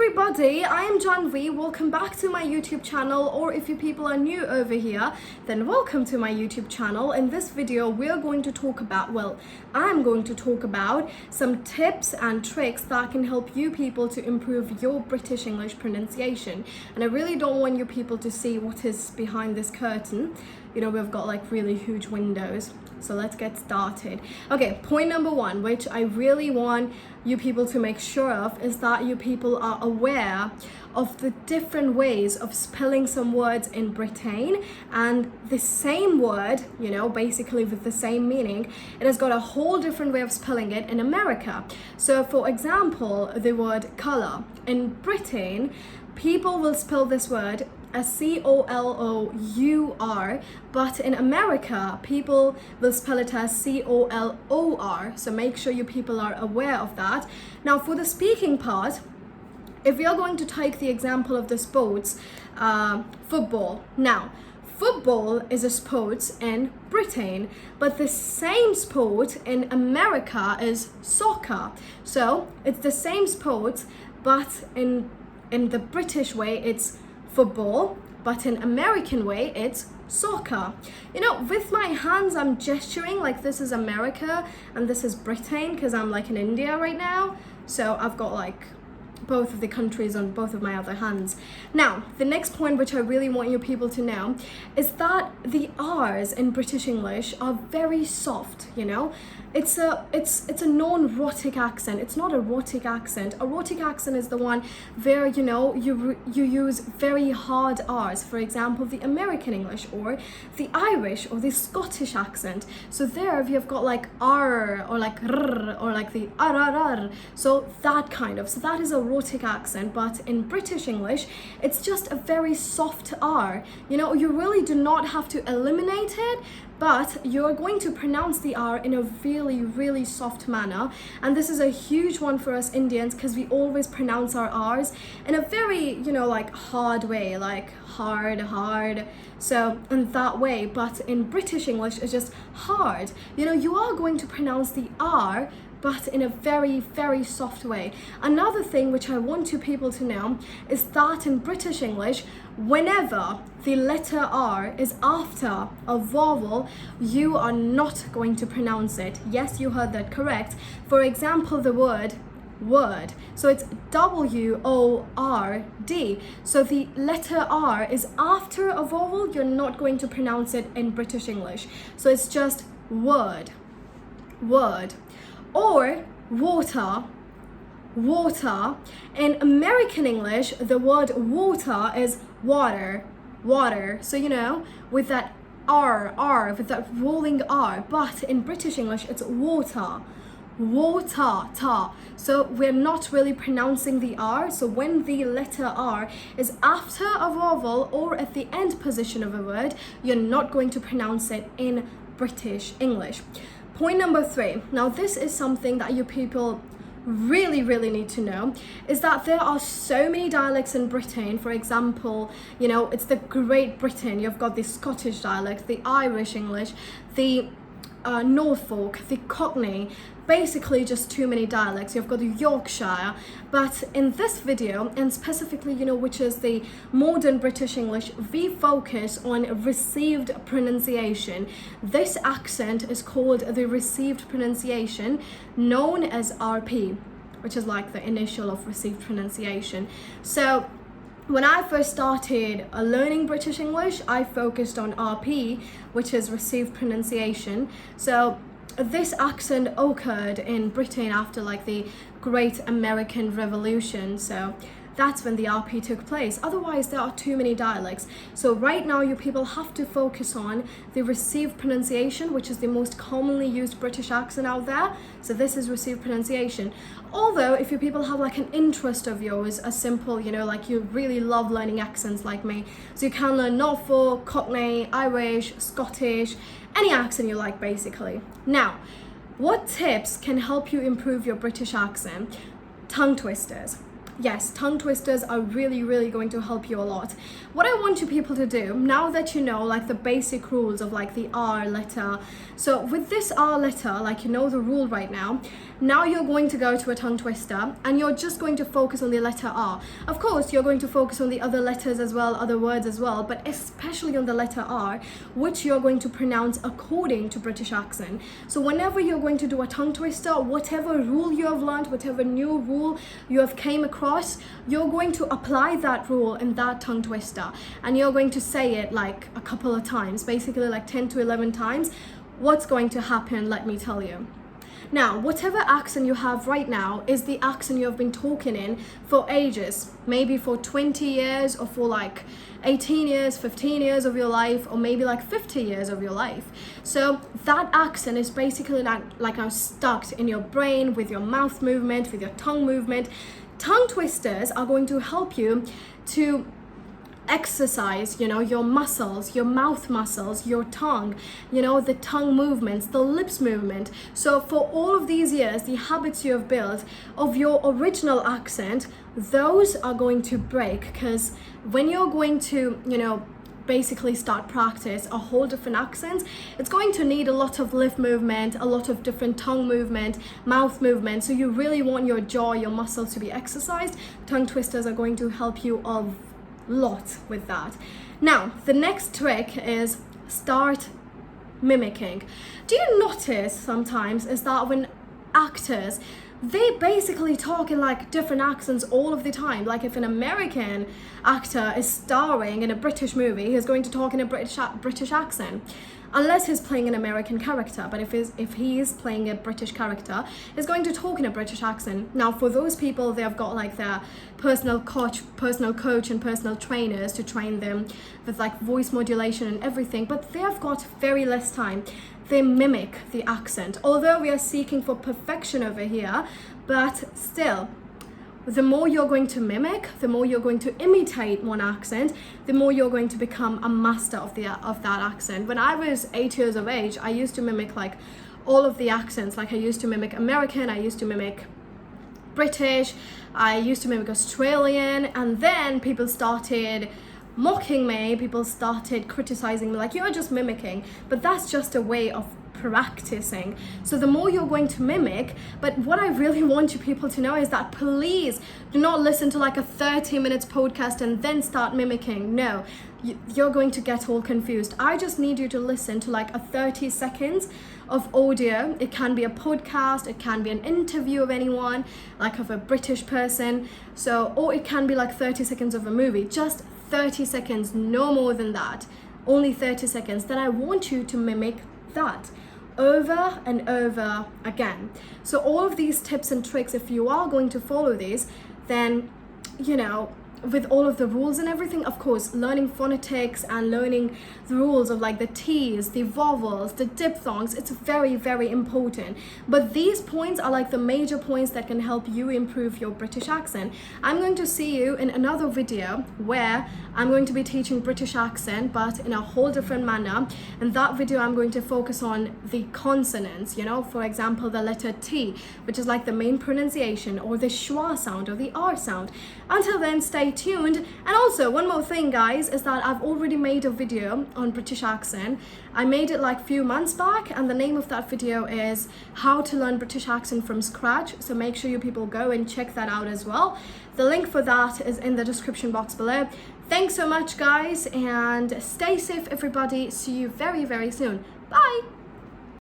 everybody, I am Janhavi. Welcome back to my YouTube channel, or if you people are new over here, then welcome to my YouTube channel. In this video, we are going to talk about, I'm going to talk about some tips and tricks that can help you people to improve your British English pronunciation. And I really don't want you people to see what is behind this curtain. You know, we've got like really huge windows. So let's get started. Okay, point number one, which I really want you people to make sure of, is that you people are aware of the different ways of spelling some words in Britain, and the same word, you know, basically with the same meaning, it has got a whole different way of spelling it in America. So for example, the word color. In Britain, people will spell this word as C-O-L-O-U-R, but in America, people will spell it as C-O-L-O-R. So make sure you people are aware of that. Now for the speaking part, if we are going to take the example of the sports, football. Now, football is a sport in Britain, but the same sport in America is soccer. So it's the same sport, but in the British way, it's football, but in American way, it's soccer. You know, with my hands, I'm gesturing like this is America and this is Britain, because I'm like in India right now. So I've got like both of the countries on both of my other hands. Now, the next point which I really want you people to know is that the R's in British English are very soft, you know. It's a non-rhotic accent. It's not a rhotic accent. A rhotic accent is the one where, you know, you use very hard R's. For example, the American English or the Irish or the Scottish accent. So there we have got like R or like R or like the R. So that kind of. So that is a rhotic accent, but in British English, it's just a very soft R. You know, you really do not have to eliminate it, but you're going to pronounce the R in a really, really soft manner. And this is a huge one for us Indians, because we always pronounce our R's in a very, you know, like hard way, like hard. So in that way, but in British English, it's just hard. You know, you are going to pronounce the R, but in a very, very soft way. Another thing which I want you people to know is that in British English, whenever the letter R is after a vowel, you are not going to pronounce it. Yes, you heard that correct. For example, the word word. So it's W-O-R-D. So the letter R is after a vowel, you're not going to pronounce it in British English. So it's just word. Or water. In American English, the word water is water. So, you know, with that R, with that rolling R. But in British English, it's water. So we're not really pronouncing the R. So when the letter R is after a vowel or at the end position of a word, you're not going to pronounce it in British English. Point number 3. Now this is something that you people really need to know, is that there are so many dialects in Britain. For example, you know, it's the Great Britain. You've got the Scottish dialect, the Irish English, the Norfolk, the Cockney, basically just too many dialects. You've got the Yorkshire. But in this video, and specifically, you know, which is the modern British English, we focus on received pronunciation. This accent is called the received pronunciation, known as RP, which is like the initial of received pronunciation. So when I first started learning British English, I focused on RP, which is received pronunciation. So this accent occurred in Britain after like the Great American Revolution. So that's when the RP took place. Otherwise, there are too many dialects. So right now, you people have to focus on the received pronunciation, which is the most commonly used British accent out there. So this is received pronunciation. Although, if you people have like an interest of yours, a simple, you know, like you really love learning accents like me, so you can learn Norfolk, Cockney, Irish, Scottish, any accent you like, basically. Now, what tips can help you improve your British accent? Tongue twisters. yes, tongue twisters are really going to help you a lot. What I want you people to do, now that you know like the basic rules of like the R letter, so with this R letter, like you know the rule right now you're going to go to a tongue twister and you're just going to focus on the letter R. Of course, you're going to focus on the other letters as well, other words as well, but especially on the letter R, which you're going to pronounce according to British accent. So whenever you're going to do a tongue twister, whatever rule you have learned, whatever new rule you have came across, you're going to apply that rule in that tongue twister, and you're going to say it like a couple of times, basically like 10 to 11 times. What's going to happen, let me tell you. Now, whatever accent you have right now is the accent you have been talking in for ages, maybe for 20 years or for like 18 years, 15 years of your life, or maybe like 50 years of your life. So that accent is basically like now stuck in your brain with your mouth movement, with your tongue movement. Tongue twisters are going to help you to exercise, you know, your muscles, your mouth muscles, your tongue, you know, the tongue movements, the lips movement. So for all of these years, the habits you have built of your original accent, those are going to break, because when you're going to, you know, basically start practice a whole different accent, it's going to need a lot of lip movement, a lot of different tongue movement, mouth movement. So you really want your jaw, your muscles to be exercised. Tongue twisters are going to help you a lot with that. Now, the next trick is start mimicking. Do you notice sometimes is that when actors, they basically talk in like different accents all of the time? Like if an American actor is starring in a British movie, he's going to talk in a British accent, unless he's playing an American character. But if he is playing a British character, he's going to talk in a British accent. Now, for those people, they have got like their personal coach and personal trainers to train them with like voice modulation and everything, but they have got very less time. They mimic the accent, although we are seeking for perfection over here, but still, the more you're going to mimic, the more you're going to imitate one accent, the more you're going to become a master of that accent. When I was 8 years of age, I used to mimic like all of the accents. Like I used to mimic American, I used to mimic British, I used to mimic Australian, and then people started mocking me, people started criticizing me like, you're just mimicking. But that's just a way of practicing. So the more you're going to mimic, but what I really want you people to know is that please do not listen to like a 30 minutes podcast and then start mimicking. No, you're going to get all confused. I just need you to listen to like a 30 seconds of audio. It can be a podcast, it can be an interview of anyone, like of a British person, so, or it can be like 30 seconds of a movie. Just 30 seconds, no more than that, only 30 seconds. Then I want you to mimic that over and over again. So all of these tips and tricks, if you are going to follow these, then, you know, with all of the rules and everything, of course, learning phonetics and learning the rules of like the T's, the vowels, the diphthongs, it's very important. But these points are like the major points that can help you improve your British accent. I'm going to see you in another video where I'm going to be teaching British accent, but in a whole different manner. In that video, I'm going to focus on the consonants, you know, for example, the letter T, which is like the main pronunciation, or the schwa sound or the R sound. Until then, stay tuned. And also, one more thing, guys, is that I've already made a video on British accent. I made it like a few months back, and the name of that video is How to Learn British Accent from Scratch. So make sure you people go and check that out as well. The link for that is in the description box below. Thanks so much, guys, and stay safe, everybody. See you very soon. Bye.